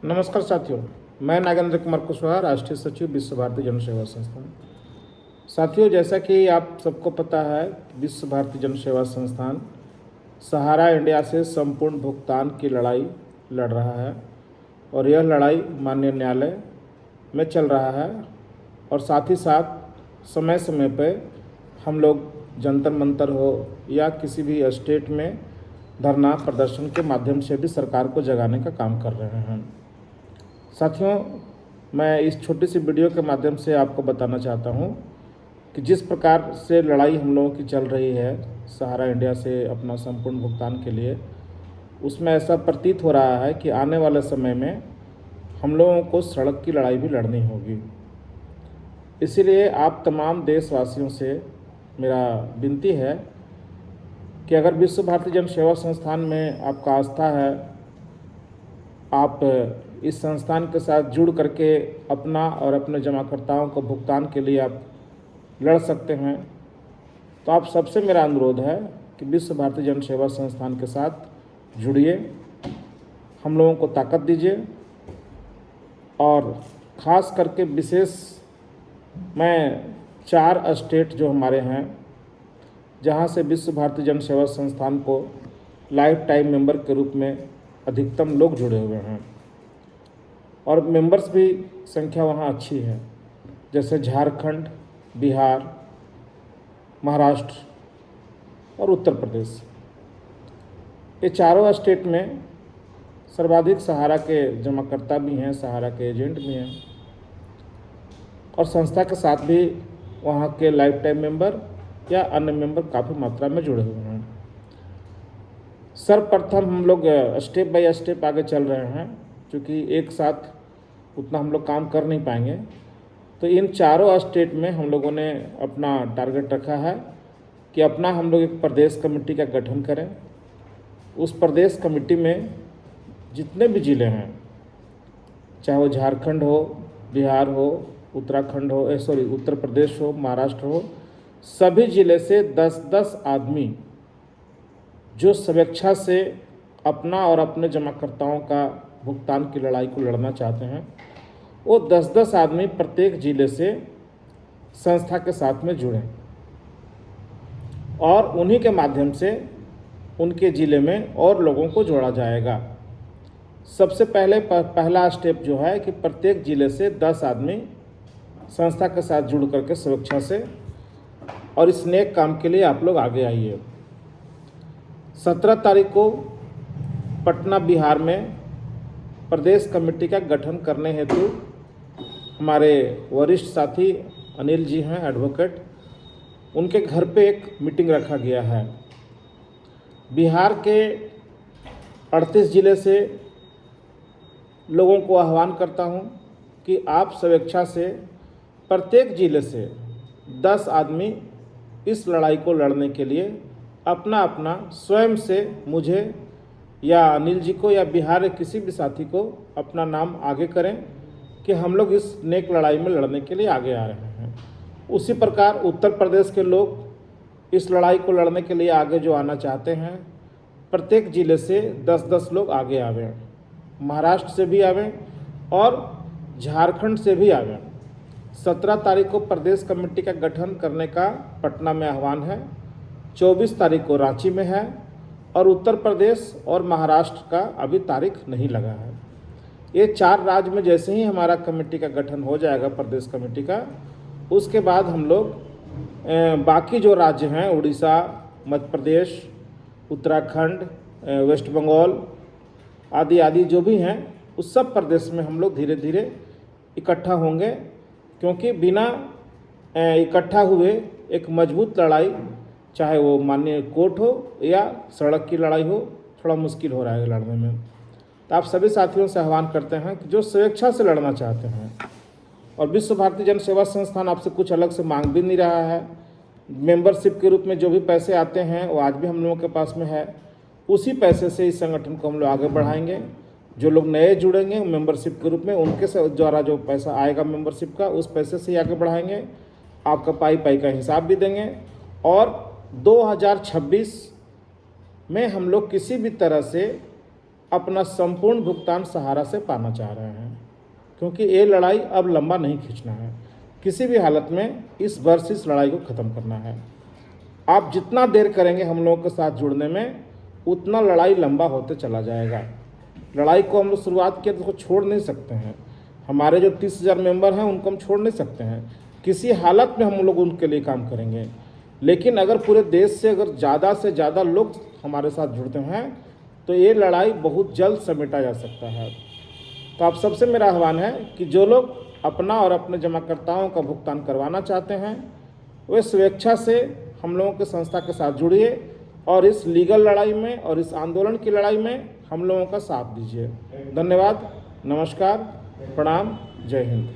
नमस्कार साथियों, मैं नागेंद्र कुमार कुशवाहा, राष्ट्रीय सचिव विश्व भारती जन सेवा संस्थान। साथियों, जैसा कि आप सबको पता है, विश्व भारती जन सेवा संस्थान सहारा इंडिया से संपूर्ण भुगतान की लड़ाई लड़ रहा है और यह लड़ाई माननीय न्यायालय में चल रहा है। और साथ ही साथ समय समय पर हम लोग जंतर मंतर हो या किसी भी स्टेट में धरना प्रदर्शन के माध्यम से भी सरकार को जगाने का काम कर रहे हैं। साथियों, मैं इस छोटी सी वीडियो के माध्यम से आपको बताना चाहता हूं कि जिस प्रकार से लड़ाई हम लोगों की चल रही है सहारा इंडिया से अपना संपूर्ण भुगतान के लिए, उसमें ऐसा प्रतीत हो रहा है कि आने वाले समय में हम लोगों को सड़क की लड़ाई भी लड़नी होगी। इसीलिए आप तमाम देशवासियों से मेरा विनती है कि अगर विश्व भारती जन सेवा संस्थान में आपका आस्था है, आप इस संस्थान के साथ जुड़ करके अपना और अपने जमाकर्ताओं को भुगतान के लिए आप लड़ सकते हैं, तो आप सबसे मेरा अनुरोध है कि विश्व भारती जन सेवा संस्थान के साथ जुड़िए, हम लोगों को ताकत दीजिए। और ख़ास करके विशेष मैं 4 स्टेट जो हमारे हैं जहां से विश्व भारती जन सेवा संस्थान को लाइफ टाइम मेंबर के रूप में अधिकतम लोग जुड़े हुए हैं और मेंबर्स भी संख्या वहाँ अच्छी है, जैसे झारखंड, बिहार, महाराष्ट्र और उत्तर प्रदेश। ये चारों स्टेट में सर्वाधिक सहारा के जमाकर्ता भी हैं, सहारा के एजेंट भी हैं और संस्था के साथ भी वहाँ के लाइफ टाइम मेंबर या अन्य मेंबर काफ़ी मात्रा में जुड़े हुए हैं। सर्वप्रथम हम लोग स्टेप बाय स्टेप आगे चल रहे हैं, क्योंकि एक साथ उतना हम लोग काम कर नहीं पाएंगे। तो इन चारों स्टेट में हम लोगों ने अपना टारगेट रखा है कि अपना हम लोग एक प्रदेश कमेटी का गठन करें। उस प्रदेश कमेटी में जितने भी ज़िले हैं, चाहे वो झारखंड हो, बिहार हो, उत्तराखंड हो, उत्तर प्रदेश हो, महाराष्ट्र हो, सभी ज़िले से 10-10 आदमी जो स्वेच्छा से अपना और अपने जमाकर्ताओं का भुगतान की लड़ाई को लड़ना चाहते हैं, वो 10-10 आदमी प्रत्येक ज़िले से संस्था के साथ में जुड़ें और उन्हीं के माध्यम से उनके ज़िले में और लोगों को जोड़ा जाएगा। सबसे पहला स्टेप जो है कि प्रत्येक ज़िले से 10 आदमी संस्था के साथ जुड़ करके स्वेच्छा से, और इस नेक काम के लिए आप लोग आगे आइए। 17 तारीख को पटना, बिहार में प्रदेश कमेटी का गठन करने हेतु हमारे वरिष्ठ साथी अनिल जी हैं, एडवोकेट, उनके घर पे एक मीटिंग रखा गया है। बिहार के 38 ज़िले से लोगों को आह्वान करता हूं कि आप स्वेच्छा से प्रत्येक ज़िले से 10 आदमी इस लड़ाई को लड़ने के लिए अपना अपना स्वयं से मुझे या अनिल जी को या बिहार के किसी भी साथी को अपना नाम आगे करें कि हम लोग इस नेक लड़ाई में लड़ने के लिए आगे आ रहे हैं। उसी प्रकार उत्तर प्रदेश के लोग इस लड़ाई को लड़ने के लिए आगे जो आना चाहते हैं, प्रत्येक ज़िले से 10-10 लोग आगे आवें, महाराष्ट्र से भी आवें और झारखंड से भी आवें। 17 तारीख को प्रदेश कमेटी का गठन करने का पटना में आह्वान है, 24 तारीख को रांची में है और उत्तर प्रदेश और महाराष्ट्र का अभी तारीख नहीं लगा है। ये 4 राज्य में जैसे ही हमारा कमेटी का गठन हो जाएगा, प्रदेश कमेटी का, उसके बाद हम लोग बाकी जो राज्य हैं, उड़ीसा, मध्य प्रदेश, उत्तराखंड, वेस्ट बंगाल आदि आदि जो भी हैं, उस सब प्रदेश में हम लोग धीरे धीरे इकट्ठा होंगे, क्योंकि बिना इकट्ठा हुए एक मजबूत लड़ाई, चाहे वो माननीय कोर्ट हो या सड़क की लड़ाई हो, थोड़ा मुश्किल हो रहा है लड़ने में। तो आप सभी साथियों से आह्वान करते हैं कि जो स्वेच्छा से लड़ना चाहते हैं, और विश्व भारती जन सेवा संस्थान आपसे कुछ अलग से मांग भी नहीं रहा है। मेंबरशिप के रूप में जो भी पैसे आते हैं वो आज भी हम लोगों के पास में है, उसी पैसे से इस संगठन को हम लोग आगे बढ़ाएंगे। जो लोग नए जुड़ेंगे मेंबरशिप के रूप में, उनके द्वारा जो पैसा आएगा मेंबरशिप का, उस पैसे से ही आगे बढ़ाएंगे। आपका पाई का हिसाब भी देंगे और 2026 में हम लोग किसी भी तरह से अपना संपूर्ण भुगतान सहारा से पाना चाह रहे हैं, क्योंकि ये लड़ाई अब लंबा नहीं खींचना है। किसी भी हालत में इस वर्ष इस लड़ाई को ख़त्म करना है। आप जितना देर करेंगे हम लोगों के साथ जुड़ने में, उतना लड़ाई लंबा होते चला जाएगा। लड़ाई को हम लोग शुरुआत किए तो उसको छोड़ नहीं सकते हैं। हमारे जो 30,000 मेंबर हैं उनको हम छोड़ नहीं सकते हैं। किसी हालत में हम लोग उनके लिए काम करेंगे। लेकिन अगर पूरे देश से अगर ज़्यादा से ज़्यादा लोग हमारे साथ जुड़ते हैं तो ये लड़ाई बहुत जल्द समेटा जा सकता है। तो आप सबसे मेरा आह्वान है कि जो लोग अपना और अपने जमाकर्ताओं का भुगतान करवाना चाहते हैं वे स्वेच्छा से हम लोगों के संस्था के साथ जुड़िए और इस लीगल लड़ाई में और इस आंदोलन की लड़ाई में हम लोगों का साथ दीजिए। धन्यवाद, नमस्कार, प्रणाम, जय हिंद।